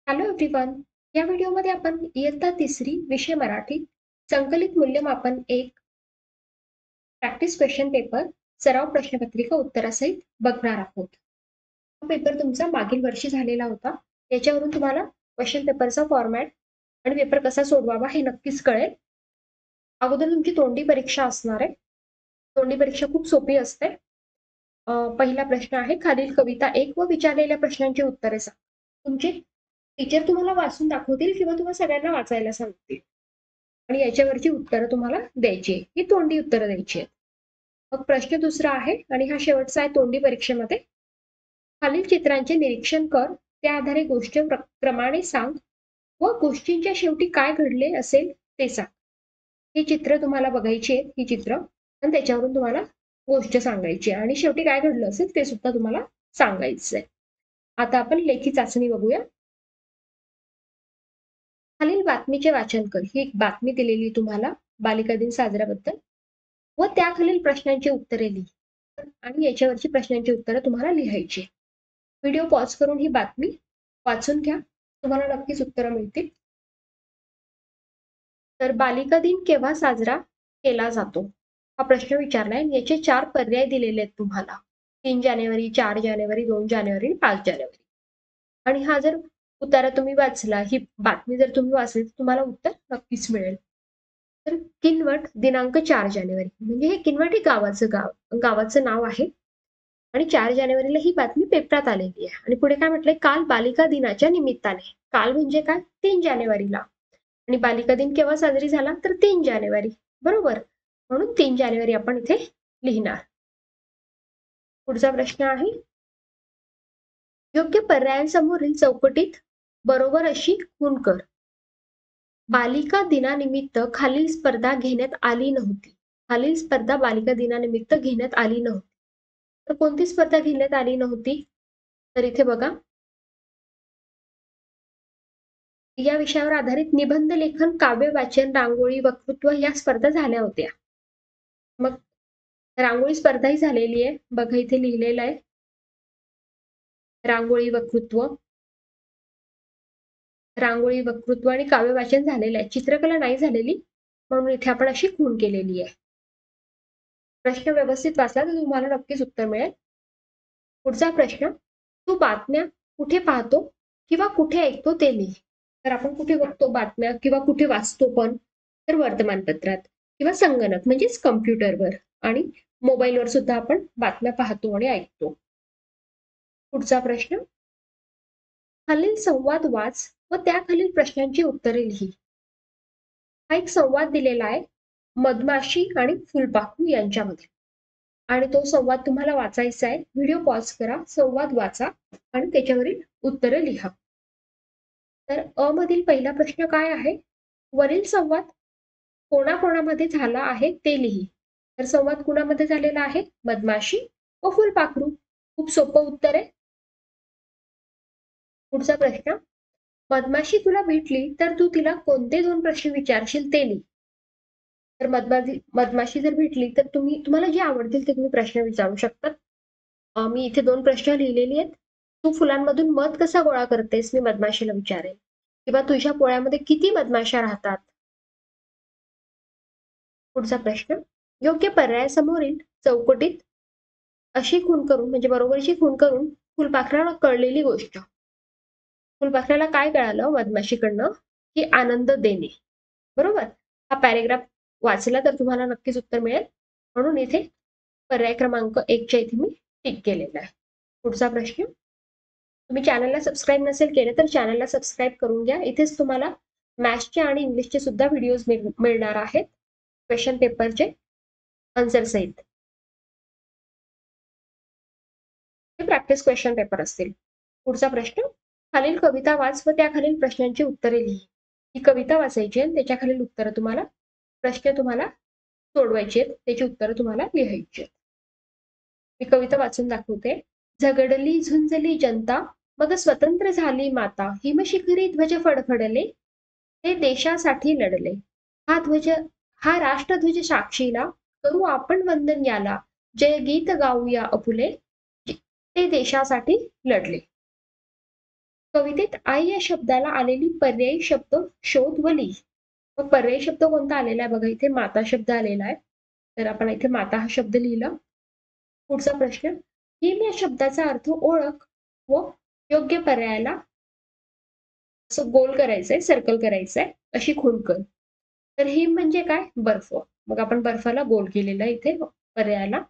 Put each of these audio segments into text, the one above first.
Hello everyone. या व्हिडिओमध्ये आपण इयत्ता तिसरी विषय मराठी संकलित मूल्यमापन एक प्रॅक्टिस क्वेश्चन पेपर सराव प्रश्नपत्रिका उत्तरासहित बघणार आहोत. हा पेपर तुमचा मागील वर्षी झालेला होता. याच्यावरून तुम्हाला क्वेश्चन पेपरचा फॉर्मॅट आणि पेपर कसा सोडवावा हे नक्कीच कळेल. अगोदर तुमची तोंडी परीक्षा असणार आहे. तोंडी परीक्षा खूप सोपी असते. पहिला प्रश्न आहे, खालील कविता एक व विचारलेल्या प्रश्नांची उत्तरे सांग. तुमचे टीचर तुम्हाला वाचून दाखवतील किंवा तुम्हाला सगळ्यांना वाचायला सांगतील आणि याच्यावरची उत्तरं तुम्हाला द्यायची आहे. ही तोंडी उत्तरं द्यायची आहेत. मग प्रश्न दुसरा आहे आणि हा शेवटचा आहे तोंडी परीक्षेमध्ये. खालील चित्रांचे निरीक्षण कर, त्या आधारे गोष्ट क्रमाने सांग व गोष्टींच्या शेवटी काय घडले असेल ते सांग. ही चित्र तुम्हाला बघायची आहेत, ही चित्र, आणि त्याच्यावरून तुम्हाला गोष्ट सांगायची आणि शेवटी काय घडलं असेल ते सुद्धा तुम्हाला सांगायचं आहे. आता आपण लेखी चाचणी बघूया. खालील बातमीचे वाचन कर. ही एक बातमी दिलेली तुम्हाला बालिका दिन साजऱ्याबद्दल व त्याखालील प्रश्नांची उत्तरे लिही आणि याच्यावरची प्रश्नांची उत्तरं तुम्हाला लिहायची. व्हिडिओ पॉज करून ही बातमी वाचून घ्या, तुम्हाला नक्कीच उत्तरं मिळतील. तर बालिका दिन केव्हा साजरा केला जातो हा प्रश्न विचारलाय. याचे 4 पर्याय दिलेले आहेत तुम्हाला. 3 जानेवारी, 4 जानेवारी, 2 जानेवारी, 5 जानेवारी. आणि हा जर उत्तर तुम्ही वाचला, ही बातमी जर तुम्ही वाचली तर तुम्हाला उत्तर नक्कीच मिळेल. तर किनवट दिनांक 4 जानेवारी, म्हणजे हे किनवट हे गावाचं नाव आहे आणि 4 जानेवारीला ही बातमी पेपरात आलेली आहे. आणि पुढे काय म्हटलंय, काल बालिका दिनाच्या निमित्ताने. काल म्हणजे काय, 3 जानेवारीला. आणि बालिका दिन केव्हा साजरी झाला तर 3 जानेवारी, बरोबर. म्हणून 3 जानेवारी आपण इथे लिहिणार. पुढचा प्रश्न आहे, योग्य पर्यायांसमोरील चौकटीत बरोबर अशी खूण कर. बालिका दिनानिमित्त खालील स्पर्धा घेण्यात आली नव्हती. खालील स्पर्धा बालिका दिनानिमित्त घेण्यात आली नव्हती. तर कोणती स्पर्धा घेण्यात आली नव्हती, तर इथे बघा, या विषयावर आधारित निबंध लेखन, काव्य वाचन, रांगोळी, वक्तृत्व या स्पर्धा झाल्या होत्या. मग रांगोळी स्पर्धा ही झालेली आहे, बघा इथे लिहिलेलं आहे, रांगोळी, वक्तृत्व आणि काव्य वाचन झालेलं आहे. चित्रकला नाही झालेली, म्हणून इथे आपण अशी खूण केलेली आहे. प्रश्न व्यवस्थित वाचला तर तुम्हाला नक्कीच उत्तर मिळेल. पुढचा प्रश्न, तू बातम्या कुठे पाहतो किंवा कुठे ऐकतो ते लिह. तर आपण कुठे बघतो बातम्या किंवा कुठे वाचतो पण, तर वर्तमानपत्रात किंवा संगणक म्हणजेच कम्प्युटरवर आणि मोबाईलवर सुद्धा आपण बातम्या पाहतो आणि ऐकतो. पुढचा प्रश्न, खालील संवाद वाच व त्याखालील प्रश्नांची उत्तरे लिही. हा एक संवाद दिलेला आहे मधमाशी आणि फुलपाखरू यांच्यामध्ये आणि तो संवाद तुम्हाला वाचायचा आहे. व्हिडिओ पॉज करा, संवाद वाचा आणि त्याच्यावरील उत्तरं लिहा. तर अ मधील पहिला प्रश्न काय आहे, वरील संवाद कोणाकोणामध्ये झाला आहे ते लिही. तर संवाद कुणामध्ये झालेला आहे, मधमाशी व फुलपाखरू. खूप सोपं उत्तर आहे. पुढचा प्रश्न, मधमाशी तुला भेटली तर तू तिला कोणते 2 प्रश्न विचारशील ते लिही. तर मधमाशी जर भेटली तर तुम्हाला जे आवडतील ते तुम्ही प्रश्न विचारू शकतात. मी इथे 2 प्रश्न लिहिलेली आहेत. तू फुलांमधून मध कसा गोळा करतेस, मी मधमाशीला विचारेल. किंवा तुझ्या पोळ्यामध्ये किती मधमाशा राहतात. पुढचा प्रश्न, योग्य पर्यायासमोरील चौकटीत अशी खूण करून म्हणजे बरोबरची खूण करून फुलपाखराला कळलेली गोष्ट. फुलपाखराला काय कळालं मधमाशीकडनं, की आनंद देणे, बरोबर. हा पॅरेग्राफ वाचला तर तुम्हाला नक्कीच उत्तर मिळेल, म्हणून इथे पर्याय क्रमांक 1च्या इथे मी टिक केलेला आहे. पुढचा प्रश्न, तुम्ही चॅनलला सबस्क्राईब नसेल केलं तर चॅनलला सबस्क्राईब करून घ्या. इथेच तुम्हाला मॅथ्सचे आणि इंग्लिशचे सुद्धा व्हिडिओज मिळणार आहेत, क्वेश्चन पेपरचे आन्सर सहित. हे प्रॅक्टिस क्वेश्चन पेपर असतील. पुढचा प्रश्न, खालील कविता वाच व त्याखालील प्रश्नांची उत्तरे लिही. ही कविता वाचायची आहे, त्याच्याखालील उत्तरं तुम्हाला, प्रश्न तुम्हाला सोडवायचे आहेत, त्याची उत्तरं तुम्हाला लिहायची आहेत. मी कविता वाचून दाखवते. झगडली झुंजली जनता, मग स्वतंत्र झाली माता, हिमशिखरी ध्वज फडफडले, ते देशासाठी लढले. हा राष्ट्रध्वज साक्षीला, करू आपण वंदन याला, जय गीत गाऊया अपुले, ते देशासाठी लढले. कवितेत आई या शब्दाला आलेली पर्यायी शब्द शोध व लिही. मग पर्यायी शब्द कोणता आलेला आहे बघा, इथे माता शब्द आलेला आहे. तर आपण इथे माता हा शब्द लिहिला. पुढचा प्रश्न, हिम या शब्दाचा अर्थ ओळख व योग्य पर्यायाला असं गोल करायचंय, सर्कल करायचंय, अशी खूण कर. तर हिम म्हणजे काय? बर्फ. मग आपण बर्फाला गोल केलेला इथे पर्यायाला.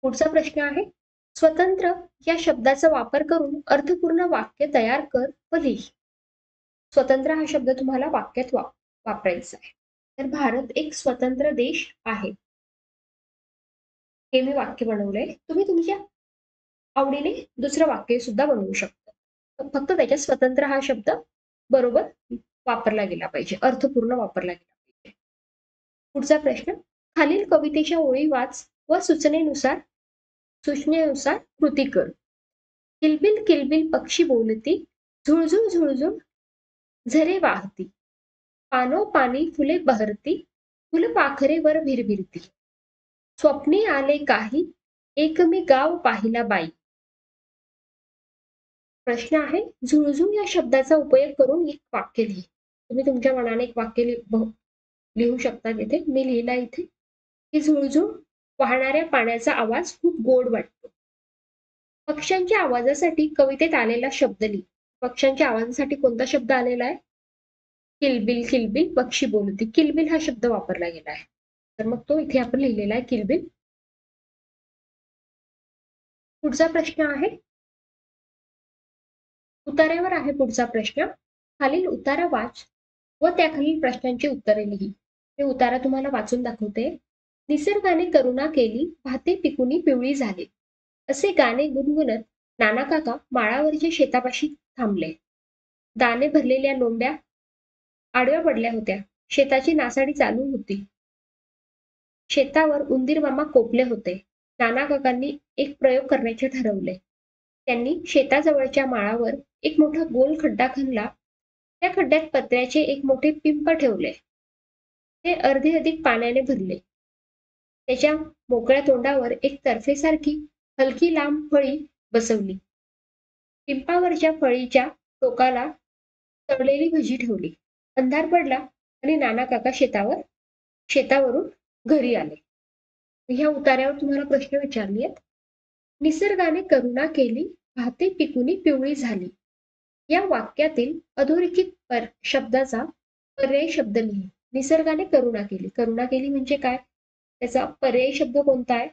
पुढचा प्रश्न आहे, स्वतंत्र या शब्दाचा वापर करून अर्थपूर्ण वाक्य तयार कर व लिही. स्वतंत्र हा शब्द तुम्हाला वाक्यात वापरायचा आहे. तर भारत एक स्वतंत्र देश आहे. हे मी वाक्य बनवलंय. तुम्ही तुमच्या आवडीने दुसरं वाक्य सुद्धा बनवू शकता. फक्त त्याच्यात स्वतंत्र हा शब्द बरोबर वापरला गेला पाहिजे, अर्थपूर्ण वापरला गेला पाहिजे. पुढचा प्रश्न, खालील कवितेच्या ओळी वाच व सूचनेनुसार कृती कर. किलबिल किलबिल पक्षी बोलती, झुळझुळ झुळझुळ झरे वाहती, पानो पानी फुले बहरती, फुलपाखरे वर भिरभिरती, स्वप्नी आले काही, एक मी गाव पाहिला बाई. प्रश्न आहे, झुळझुळ या शब्दाचा उपयोग करून एक वाक्य लिही. तुम्ही तुमच्या मनाने एक वाक्य लिहू शकता. तिथे मी लिहिला इथे की झुळझुळ वाहणाऱ्या पाण्याचा आवाज खूप गोड वाटतो. पक्ष्यांच्या आवाजासाठी कवितेत आलेला शब्द लिही. पक्ष्यांच्या आवाजासाठी कोणता शब्द आलेला आहे? किलबिल किलबिल पक्षी बोलती. किलबिल हा शब्द वापरला गेला आहे. तर मग तो इथे आपण लिहिलेला आहे किलबिल. पुढचा प्रश्न आहे, उतार्यावर आहे पुढचा प्रश्न. खालील उतारा वाच व त्याखालील प्रश्नांची उत्तरे लिही. हे उतारा तुम्हाला वाचून दाखवते. निसर्गाने करुणा केली, भाते पिकुनी पिवळी झाली. असे गाणे गुणगुणत नाना काका माळावरच्या शेतापाशी थांबले. दाणे भरलेल्या लोंब्या आडव्या पडल्या होत्या. शेताची नासाडी चालू होती. शेतावर उंदीर मामा कोपले होते. नाना काकांनी एक प्रयोग करण्याचे ठरवले. त्यांनी शेताजवळच्या माळावर एक मोठा गोल खड्डा खणला. त्या खड्ड्यात पत्र्याचे एक मोठे पिंप ठेवले. ते अर्धे अधिक पाण्याने भरले. त्याच्या मोकळ्या तोंडावर एक तर्फेसारखी हलकी लांब फळी बसवली. पिंपावरच्या फळीच्या टोकाला तळलेली भजी ठेवली. अंधार पडला आणि नाना काका शेतावरून घरी आले. ह्या उतार्यावर तुम्हाला प्रश्न विचारले आहेत. निसर्गाने करुणा केली, भाते पिकुनी पिवळी झाली. या वाक्यातील अधोरेखित शब्दाचा पर्यायी शब्द लिही. निसर्गाने करुणा केली. करुणा केली म्हणजे काय? त्याचा पर्यायी शब्द कोणता आहे?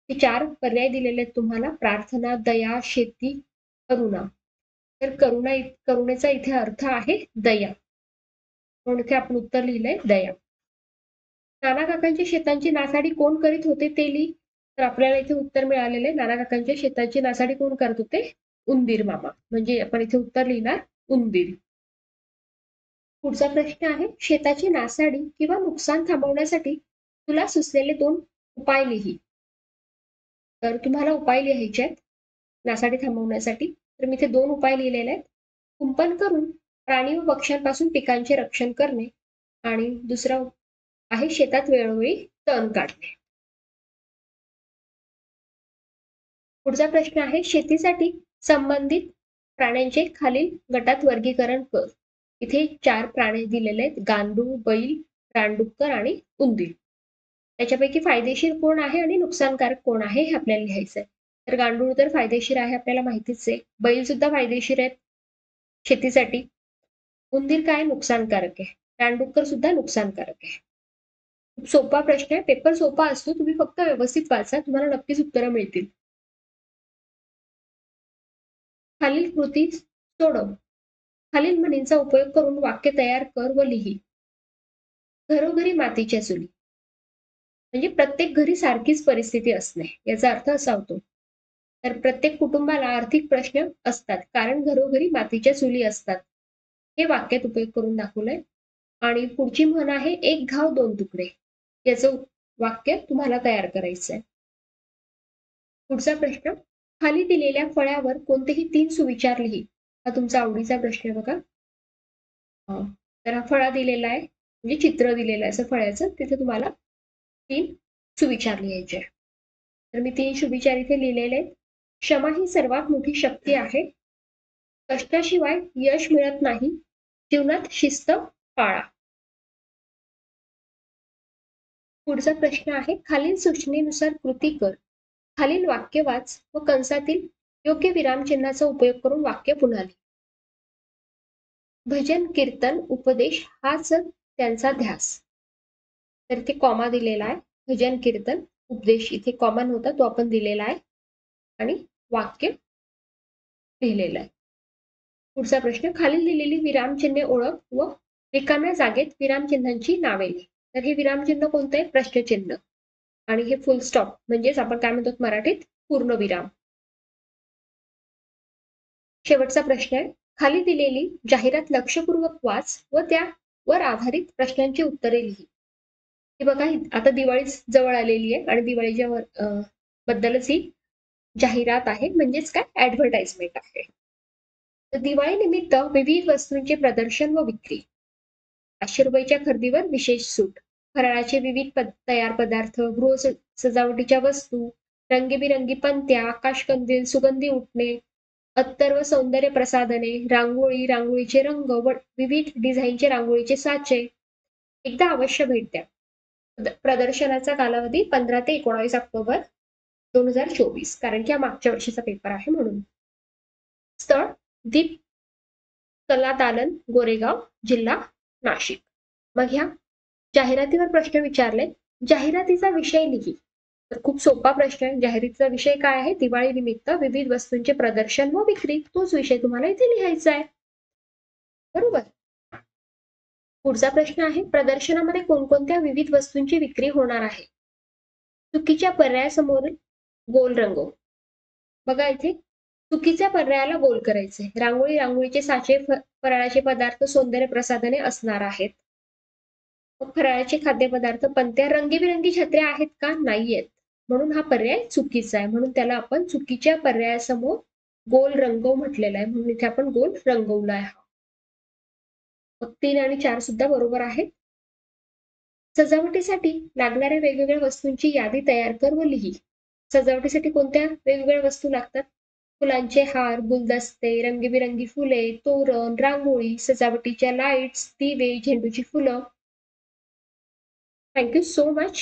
हे 4 पर्याय दिलेले आहेत तुम्हाला. प्रार्थना, दया, शेती, करुणा. तर करुणेचा इथे अर्थ आहे दया. म्हणून इथे आपण उत्तर लिहिलंय दया. नाना काकांच्या शेतांची नासाडी कोण करीत होते ते लिही. तर आपल्याला इथे उत्तर मिळालेले, नाना काकांच्या शेताची नासाडी कोण करत होते? उंदीर मामा. म्हणजे आपण इथे उत्तर लिहिणार उंदीर. पुढचा प्रश्न आहे, शेताची नासाडी किंवा नुकसान थांबवण्यासाठी तुला सुचलेले 2 उपाय लिही. तर तुम्हाला उपाय लिहायचे आहेत नासाडी थांबवण्यासाठी. तर मी इथे 2 उपाय लिहिलेले आहेत. कुंपण करून प्राणी व पक्ष्यांपासून पिकांचे रक्षण करणे आणि दुसरा आहे शेतात वेळोवेळी तण काढणे. पुढचा प्रश्न आहे, शेतीसाठी संबंधित प्राण्यांचे खालील गटात वर्गीकरण कर. इथे 4 प्राणी दिलेले आहेत, गांडूळ, बैल, रानडुक्कर आणि उंदीर. त्याच्यापैकी फायदेशीर कोण आहे आणि नुकसानकारक कोण आहे हे आपल्याला लिहायचं आहे. तर गांडूळ तर फायदेशीर आहे, आपल्याला माहितीच आहे. बैल सुद्धा फायदेशीर आहेत शेतीसाठी. उंदीर काय? नुकसानकारक आहे. रानडुक्कर सुद्धा नुकसानकारक आहे. खूप सोपा प्रश्न आहे. पेपर सोपा असतो, तुम्ही फक्त व्यवस्थित वाचा, तुम्हाला नक्कीच उत्तरं मिळतील. खालील कृती सोडव. खालील म्हणींचा उपयोग करून वाक्य तयार कर व लिही. घरोघरी मातीच्या चुली. म्हणजे प्रत्येक घरी सारखीच परिस्थिती असणे, याचा अर्थ असा होतो. तर प्रत्येक कुटुंबाला आर्थिक प्रश्न असतात, कारण घरोघरी मातीच्या चुली असतात. हे वाक्यात उपयोग करून दाखवलंय. आणि पुढची म्हण आहे, एक घाव 2 तुकडे. याचं वाक्य तुम्हाला तयार करायचं आहे. पुढचा प्रश्न, खाली दिलेल्या फळ्यावर कोणतेही 3 सुविचार लिही. हा तुमचा आवडीचा प्रश्न आहे बघा. तर हा फळा दिलेला आहे, म्हणजे चित्र दिलेलं आहे असं फळ्याचं. तिथे तुम्हाला 3 सुविचार लिहायचे. तर मी 3 सुविचार इथे लिहिलेले आहेत. क्षमा ही सर्वात मोठी शक्ती आहे. कष्टाशिवाय यश मिळत नाही. जीवनात शिस्त पाळा. पुढचा प्रश्न आहे, खालील सूचनेनुसार कृती कर. खालील वाक्य वाच व कंसातील योग्य विरामचिन्हाचा उपयोग करून वाक्य पुन्हा लिहा. भजन, कीर्तन, उपदेश हाच त्यांचा ध्यास. तर इथे कॉमा दिलेला आहे. भजन, कीर्तन, उपदेश, इथे कॉमा नव्हता तो आपण दिलेला आहे आणि वाक्य लिहिलेलं आहे. पुढचा प्रश्न, खालील दिलेली विरामचिन्हे ओळख व रिकाम्या जागेत विरामचिन्हांची नावे लिहा. तर हे विरामचिन्ह कोणतं आहे? प्रश्नचिन्ह. आणि हे फुल स्टॉप म्हणजेच आपण काय म्हणतो मराठीत पूर्णविराम. शेवटचा प्रश्न आहे, खाली दिलेली जाहिरात लक्षपूर्वक वाच व त्यावर आधारित प्रश्नांची उत्तरे लिही. हे बघा, आता दिवाळी जवळ आलेली आहे आणि दिवाळीच्या बद्दलच ही जाहिरात आहे, म्हणजेच काय ऍडव्हर्टाइजमेंट आहे. तर दिवाळी निमित्त विविध वस्तूंचे प्रदर्शन व विक्री. 500 रुपयाच्या खरेदीवर विशेष सूट. फराळाचे विविध तयार पदार्थ, गृह सजावटीच्या वस्तू, रंगीबिरंगी पंत्या, आकाशकंदील, सुगंधी उठणे, अत्तर व सौंदर्य प्रसाधने, रांगोळी, रांगोळीचे रंग व विविध डिझाईनचे रांगोळीचे साचे. एकदा अवश्य भेट द्या. प्रदर्शनाचा कालावधी 15 ते 19 ऑक्टोबर 2024, कारण की हा मागच्या वर्षीचा पेपर आहे म्हणून. स्थळ दीप कला दालन, गोरेगाव, जिल्हा नाशिक. मग ह्या जाहिरातीवर प्रश्न विचारले. जाहिरातीचा विषय लिही. तर खूप सोपा प्रश्न आहे. जाहिरातीचा विषय काय आहे? दिवाळी निमित्त विविध वस्तूंचे प्रदर्शन व विक्री. तोच विषय तुम्हाला इथे लिहायचा आहे. बरोबर. पुढचा प्रश्न आहे, प्रदर्शनामध्ये कोणकोणत्या विविध वस्तूंची विक्री होणार आहे? चुकीच्या पर्यायासमोर गोल रंगव. बघा इथे चुकीच्या पर्यायाला गोल करायचे. रांगोळी, रांगोळीचे साचे, फराळाचे पदार्थ, सौंदर्य प्रसाधने असणार आहेत. फराळाचे खाद्यपदार्थ, पंत्या, रंगीबिरंगी छत्र्या आहेत का? नाहीयेत. म्हणून हा पर्याय चुकीचा आहे. म्हणून त्याला आपण चुकीच्या पर्यायासमोर गोल रंगव म्हटलेला आहे. म्हणून इथे आपण गोल रंगवला आहे. मग 3 आणि 4 सुद्धा बरोबर आहेत. सजावटीसाठी लागणाऱ्या वेगवेगळ्या वस्तूंची यादी तयार कर व लिही. सजावटीसाठी कोणत्या वेगवेगळ्या वस्तू लागतात? फुलांचे हार, गुलदस्ते, रंगीबिरंगी फुले, तोरण, रांगोळी, सजावटीच्या लाईट्स, दिवे, झेंडूची फुलं. Thank you so much.